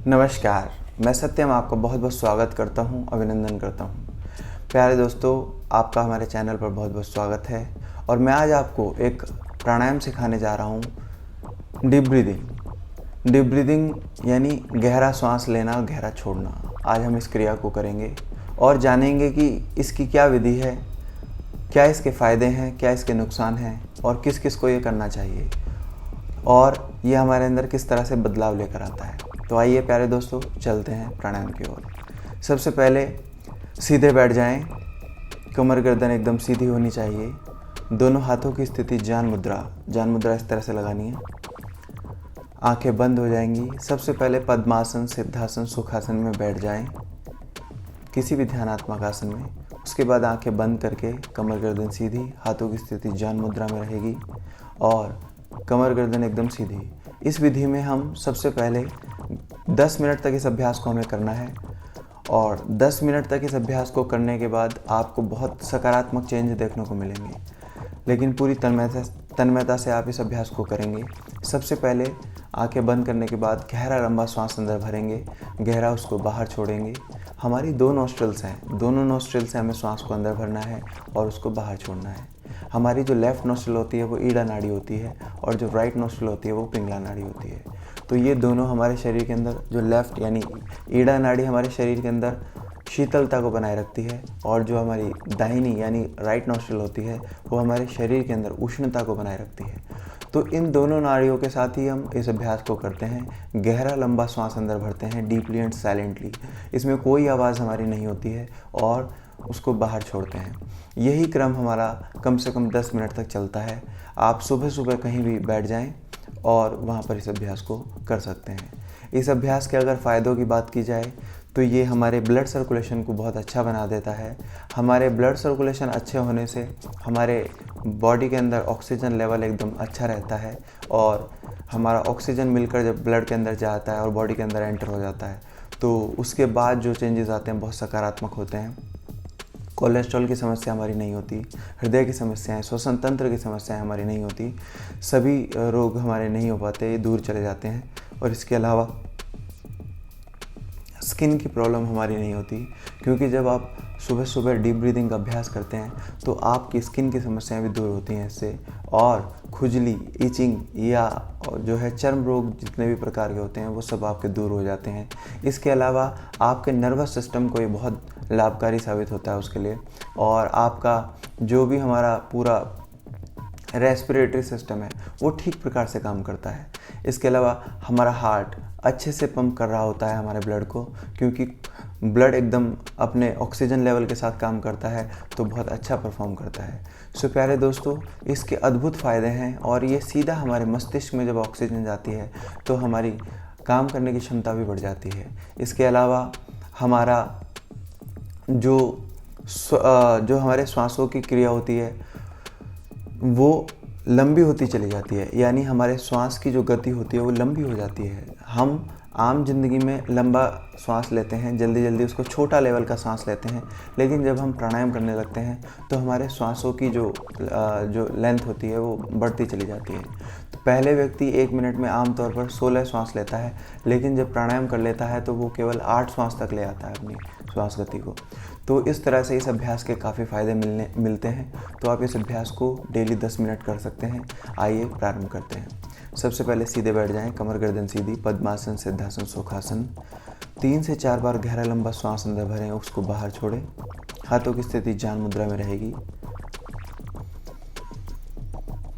नमस्कार, मैं सत्यम आपका बहुत बहुत स्वागत करता हूं, अभिनंदन करता हूं। प्यारे दोस्तों, आपका हमारे चैनल पर बहुत बहुत स्वागत है और मैं आज आपको एक प्राणायाम सिखाने जा रहा हूं, डीप ब्रीदिंग। डीप ब्रीदिंग यानी गहरा सांस लेना और गहरा छोड़ना। आज हम इस क्रिया को करेंगे और जानेंगे कि इसकी क्या विधि है, क्या इसके फ़ायदे हैं, क्या इसके नुकसान हैं और किस किस को ये करना चाहिए और ये हमारे अंदर किस तरह से बदलाव लेकर आता है। तो आइए प्यारे दोस्तों, चलते हैं प्राणायाम की ओर। सबसे पहले सीधे बैठ जाएं, कमर गर्दन एकदम सीधी होनी चाहिए। दोनों हाथों की स्थिति जान मुद्रा इस तरह से लगानी है। आंखें बंद हो जाएंगी। सबसे पहले पद्मासन, सिद्धासन, सुखासन में बैठ जाएं, किसी भी ध्यानात्मक आसन में। उसके बाद आंखें बंद करके कमर गर्दन सीधी, हाथों की स्थिति जान मुद्रा में रहेगी और कमर गर्दन एकदम सीधी। इस विधि में हम सबसे पहले 10 मिनट तक इस अभ्यास को हमें करना है और 10 मिनट तक इस अभ्यास को करने के बाद आपको बहुत सकारात्मक चेंज देखने को मिलेंगे। लेकिन पूरी तन्मयता से आप इस अभ्यास को करेंगे। सबसे पहले आंखें बंद करने के बाद गहरा लंबा सांस अंदर भरेंगे, गहरा उसको बाहर छोड़ेंगे। हमारी दो नॉस्ट्रिल्स हैं, दोनों नॉस्ट्रिल से हमें सांस को अंदर भरना है और उसको बाहर छोड़ना है। हमारी जो लेफ़्ट नॉस्ट्रिल होती है वो ईड़ा नाड़ी होती है और जो राइट नॉस्ट्रिल होती है वो पिंगला नाड़ी होती है। तो ये दोनों हमारे शरीर के अंदर, जो लेफ़्ट यानी ईड़ा नाड़ी हमारे शरीर के अंदर शीतलता को बनाए रखती है और जो हमारी दाहिनी यानी राइट नॉस्ट्रिल होती है वो हमारे शरीर के अंदर उष्णता को बनाए रखती है। तो इन दोनों नाड़ियों के साथ ही हम इस अभ्यास को करते हैं। गहरा लंबा सांस अंदर भरते हैं, डीपली एंड साइलेंटली। इसमें कोई आवाज़ हमारी नहीं होती है और उसको बाहर छोड़ते हैं। यही क्रम हमारा कम से कम 10 मिनट तक चलता है। आप सुबह सुबह कहीं भी बैठ जाएं और वहाँ पर इस अभ्यास को कर सकते हैं। इस अभ्यास के अगर फ़ायदों की बात की जाए तो ये हमारे ब्लड सर्कुलेशन को बहुत अच्छा बना देता है। हमारे ब्लड सर्कुलेशन अच्छे होने से हमारे बॉडी के अंदर ऑक्सीजन लेवल एकदम अच्छा रहता है और हमारा ऑक्सीजन मिलकर जब ब्लड के अंदर जाता है और बॉडी के अंदर एंटर हो जाता है तो उसके बाद जो चेंजेस आते हैं बहुत सकारात्मक होते हैं। कोलेस्ट्रॉल की समस्या हमारी नहीं होती, हृदय की समस्याएं, श्वसन तंत्र की समस्याएं हमारी नहीं होती, सभी रोग हमारे नहीं हो पाते, ये दूर चले जाते हैं। और इसके अलावा स्किन की प्रॉब्लम हमारी नहीं होती, क्योंकि जब आप सुबह सुबह डीप ब्रीदिंग का अभ्यास करते हैं तो आपकी स्किन की समस्याएं भी दूर होती हैं इससे। और खुजली, इचिंग या जो है चर्म रोग जितने भी प्रकार के होते हैं वो सब आपके दूर हो जाते हैं। इसके अलावा आपके नर्वस सिस्टम को ये बहुत लाभकारी साबित होता है उसके लिए। और आपका जो भी हमारा पूरा रेस्पिरेटरी सिस्टम है वो ठीक प्रकार से काम करता है। इसके अलावा हमारा हार्ट अच्छे से पंप कर रहा होता है हमारे ब्लड को, क्योंकि ब्लड एकदम अपने ऑक्सीजन लेवल के साथ काम करता है तो बहुत अच्छा परफॉर्म करता है। सो प्यारे दोस्तों, इसके अद्भुत फ़ायदे हैं और ये सीधा हमारे मस्तिष्क में जब ऑक्सीजन जाती है तो हमारी काम करने की क्षमता भी बढ़ जाती है। इसके अलावा हमारा जो हमारे श्वासों की क्रिया होती है वो लंबी होती चली जाती है, यानी हमारे श्वास की जो गति होती है वो लंबी हो जाती है। हम आम जिंदगी में लंबा सांस लेते हैं, जल्दी जल्दी उसको छोटा लेवल का सांस लेते हैं, लेकिन जब हम प्राणायाम करने लगते हैं तो हमारे श्वासों की जो लेंथ होती है वो बढ़ती चली जाती है। तो पहले व्यक्ति 1 मिनट में आमतौर पर 16 श्वास लेता है, लेकिन जब प्राणायाम कर लेता है तो वो केवल 8 श्वास तक ले आता है अपनी श्वास गति को। तो इस तरह से इस अभ्यास के काफ़ी फ़ायदे मिलते हैं। तो आप इस अभ्यास को डेली 10 मिनट कर सकते हैं। आइए प्रारंभ करते हैं। सबसे पहले सीधे बैठ जाएं, कमर गर्दन सीधी, पद्मासन, सिद्धासन, सुखासन। 3 से 4 बार गहरा लंबा सांस अंदर भरें, उसको बाहर छोड़ें। हाथों की स्थिति जान मुद्रा में रहेगी।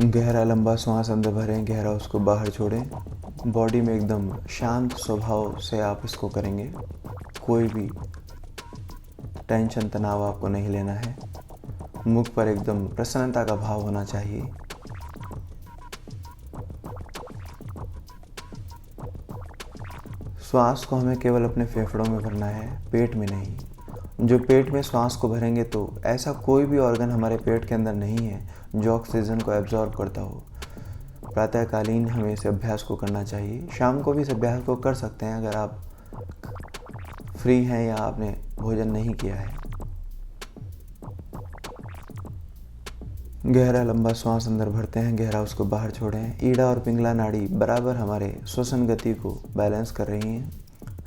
गहरा लंबा सांस अंदर भरें, गहरा उसको बाहर छोड़ें। बॉडी में एकदम शांत स्वभाव से आप इसको करेंगे। कोई भी टेंशन, तनाव आपको नहीं लेना है। मुख पर एकदम प्रसन्नता का भाव होना चाहिए। श्वास को हमें केवल अपने फेफड़ों में भरना है, पेट में नहीं। जो पेट में श्वास को भरेंगे तो ऐसा कोई भी ऑर्गन हमारे पेट के अंदर नहीं है जो ऑक्सीजन को एब्जॉर्ब करता हो। प्रातःकालीन हमें इस अभ्यास को करना चाहिए। शाम को भी इस अभ्यास को कर सकते हैं अगर आप फ्री हैं या आपने भोजन नहीं किया है। गहरा लंबा सांस अंदर भरते हैं, गहरा उसको बाहर छोड़ें। ईड़ा और पिंगला नाड़ी बराबर हमारे श्वसन गति को बैलेंस कर रही हैं।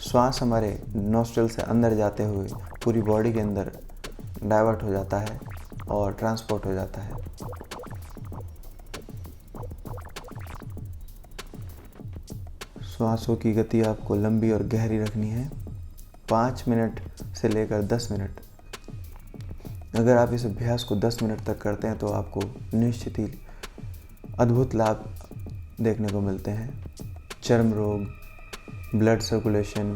श्वास हमारे नोस्ट्रल से अंदर जाते हुए पूरी बॉडी के अंदर डाइवर्ट हो जाता है और ट्रांसपोर्ट हो जाता है। श्वासों की गति आपको लंबी और गहरी रखनी है, 5 मिनट से लेकर 10 मिनट। अगर आप इस अभ्यास को 10 मिनट तक करते हैं तो आपको निश्चित ही अद्भुत लाभ देखने को मिलते हैं। चर्म रोग, ब्लड सर्कुलेशन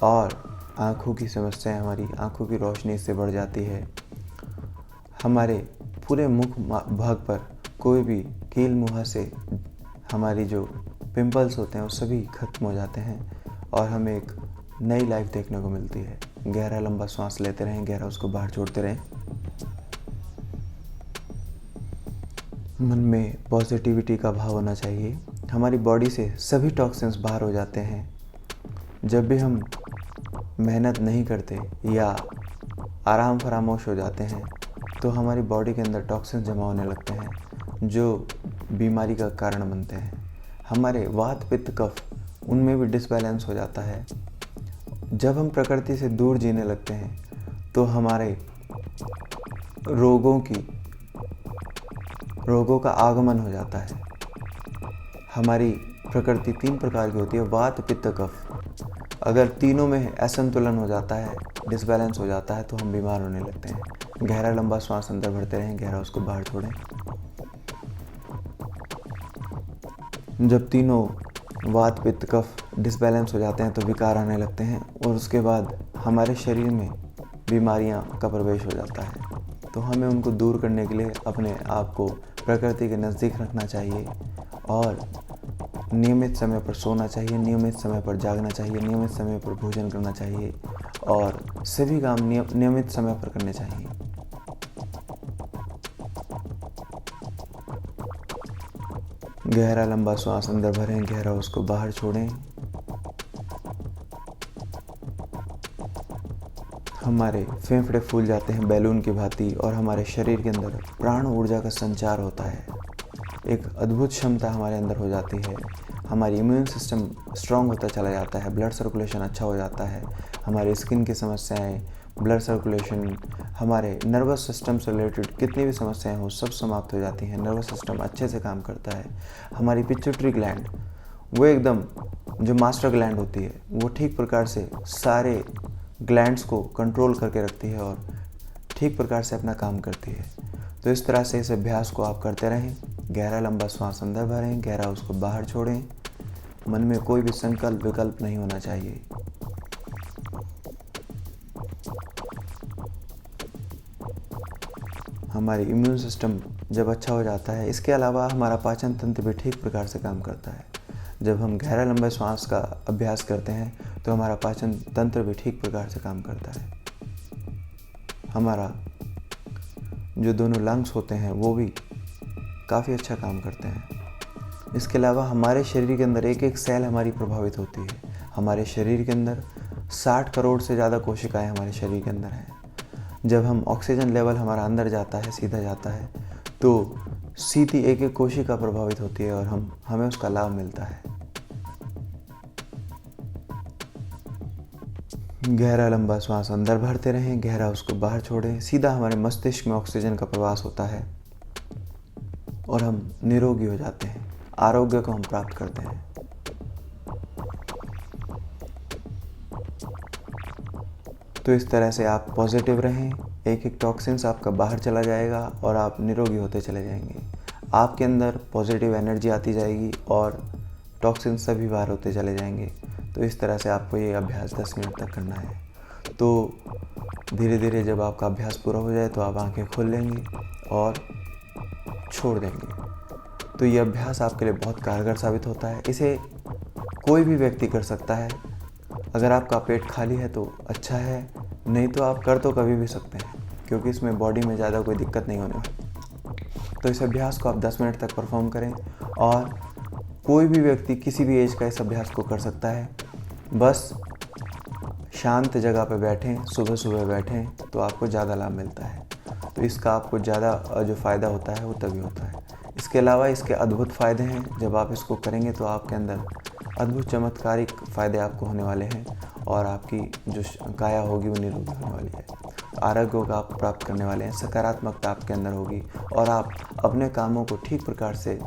और आँखों की समस्याएं, हमारी आँखों की रोशनी इससे बढ़ जाती है। हमारे पूरे मुख भाग पर कोई भी कील मुहासे, हमारी जो पिंपल्स होते हैं वो सभी खत्म हो जाते हैं और हमें एक नई लाइफ देखने को मिलती है। गहरा लंबा सांस लेते रहें, गहरा उसको बाहर छोड़ते रहें। मन में पॉजिटिविटी का भाव होना चाहिए। हमारी बॉडी से सभी टॉक्सिन्स बाहर हो जाते हैं। जब भी हम मेहनत नहीं करते या आराम फरामोश हो जाते हैं तो हमारी बॉडी के अंदर टॉक्सिन्स जमा होने लगते हैं जो बीमारी का कारण बनते हैं। हमारे वात पित्त कफ, उनमें भी डिसबैलेंस हो जाता है। जब हम प्रकृति से दूर जीने लगते हैं तो हमारे रोगों का आगमन हो जाता है। हमारी प्रकृति 3 प्रकार की होती है, वात पित्त कफ। अगर तीनों में असंतुलन हो जाता है, डिसबैलेंस हो जाता है तो हम बीमार होने लगते हैं। गहरा लंबा श्वास अंदर भरते रहें, गहरा उसको बाहर छोड़ें। जब तीनों वात पित्त कफ डिसबैलेंस हो जाते हैं तो विकार आने लगते हैं और उसके बाद हमारे शरीर में बीमारियां का प्रवेश हो जाता है। तो हमें उनको दूर करने के लिए अपने आप को प्रकृति के नज़दीक रखना चाहिए और नियमित समय पर सोना चाहिए, नियमित समय पर जागना चाहिए, नियमित समय पर भोजन करना चाहिए और सभी काम नियमित समय पर करने चाहिए। गहरा लंबा श्वास अंदर भरें, गहरा उसको बाहर छोड़ें। हमारे फेफड़े फूल जाते हैं बैलून की भांति और हमारे शरीर के अंदर प्राण ऊर्जा का संचार होता है। एक अद्भुत क्षमता हमारे अंदर हो जाती है। हमारी इम्यून सिस्टम स्ट्रांग होता चला जाता है, ब्लड सर्कुलेशन अच्छा हो जाता है। हमारी स्किन की समस्याएं, ब्लड सर्कुलेशन, हमारे नर्वस सिस्टम से रिलेटेड कितनी भी समस्याएं हो सब समाप्त हो जाती हैं। नर्वस सिस्टम अच्छे से काम करता है। हमारी पिट्यूटरी ग्लैंड, वो एकदम जो मास्टर ग्लैंड होती है, वो ठीक प्रकार से सारे ग्लैंड्स को कंट्रोल करके रखती है और ठीक प्रकार से अपना काम करती है। तो इस तरह से इस अभ्यास को आप करते रहें। गहरा लंबा श्वास अंदर भरें, गहरा उसको बाहर छोड़ें। मन में कोई भी संकल्प विकल्प नहीं होना चाहिए। हमारी इम्यून सिस्टम जब अच्छा हो जाता है, इसके अलावा हमारा पाचन तंत्र भी ठीक प्रकार से काम करता है। जब हम गहरा लंबे श्वास का अभ्यास करते हैं तो हमारा पाचन तंत्र भी ठीक प्रकार से काम करता है। हमारा जो दोनों लंग्स होते हैं वो भी काफ़ी अच्छा काम करते हैं। इसके अलावा हमारे शरीर के अंदर एक एक सेल हमारी प्रभावित होती है। हमारे शरीर के अंदर 60 करोड़ से ज़्यादा कोशिकाएं हमारे शरीर के अंदर हैं। जब हम ऑक्सीजन लेवल हमारा अंदर जाता है, सीधा जाता है, तो सीधी एक एक कोशिका प्रभावित होती है और हमें उसका लाभ मिलता है। गहरा लंबा श्वास अंदर भरते रहें, गहरा उसको बाहर छोड़ें। सीधा हमारे मस्तिष्क में ऑक्सीजन का प्रवास होता है और हम निरोगी हो जाते हैं, आरोग्य को हम प्राप्त करते हैं। तो इस तरह से आप पॉजिटिव रहें, एक एक टॉक्सिन्स आपका बाहर चला जाएगा और आप निरोगी होते चले जाएंगे। आपके अंदर पॉजिटिव एनर्जी आती जाएगी और टॉक्सिन्स सभी बाहर होते चले जाएंगे। तो इस तरह से आपको ये अभ्यास 10 मिनट तक करना है। तो धीरे धीरे जब आपका अभ्यास पूरा हो जाए तो आप आंखें खोल लेंगे और छोड़ देंगे। तो ये अभ्यास आपके लिए बहुत कारगर साबित होता है। इसे कोई भी व्यक्ति कर सकता है। अगर आपका पेट खाली है तो अच्छा है, नहीं तो आप कर तो कभी भी सकते हैं क्योंकि इसमें बॉडी में ज़्यादा कोई दिक्कत नहीं होने वाली। तो इस अभ्यास को आप 10 मिनट तक परफॉर्म करें और कोई भी व्यक्ति किसी भी एज का इस अभ्यास को कर सकता है। बस शांत जगह पर बैठें, सुबह सुबह बैठें तो आपको ज़्यादा लाभ मिलता है। तो इसका आपको ज़्यादा जो फ़ायदा होता है वो तभी होता है। इसके अलावा इसके अद्भुत फ़ायदे हैं। जब आप इसको करेंगे तो आपके अंदर अद्भुत चमत्कारिक फ़ायदे आपको होने वाले हैं और आपकी जो काया होगी वो निरोगी होने वाली है। आरोग्य को आप प्राप्त करने वाले हैं, सकारात्मकता आपके अंदर होगी और आप अपने कामों को ठीक प्रकार से,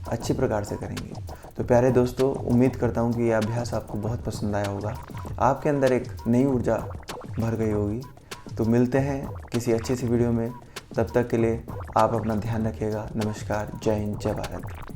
अच्छी प्रकार से करेंगे। तो प्यारे दोस्तों, उम्मीद करता हूँ कि यह अभ्यास आपको बहुत पसंद आया होगा, आपके अंदर एक नई ऊर्जा भर गई होगी। तो मिलते हैं किसी अच्छी सी वीडियो में, तब तक के लिए आप अपना ध्यान रखिएगा। नमस्कार, जय हिंद, जय भारत।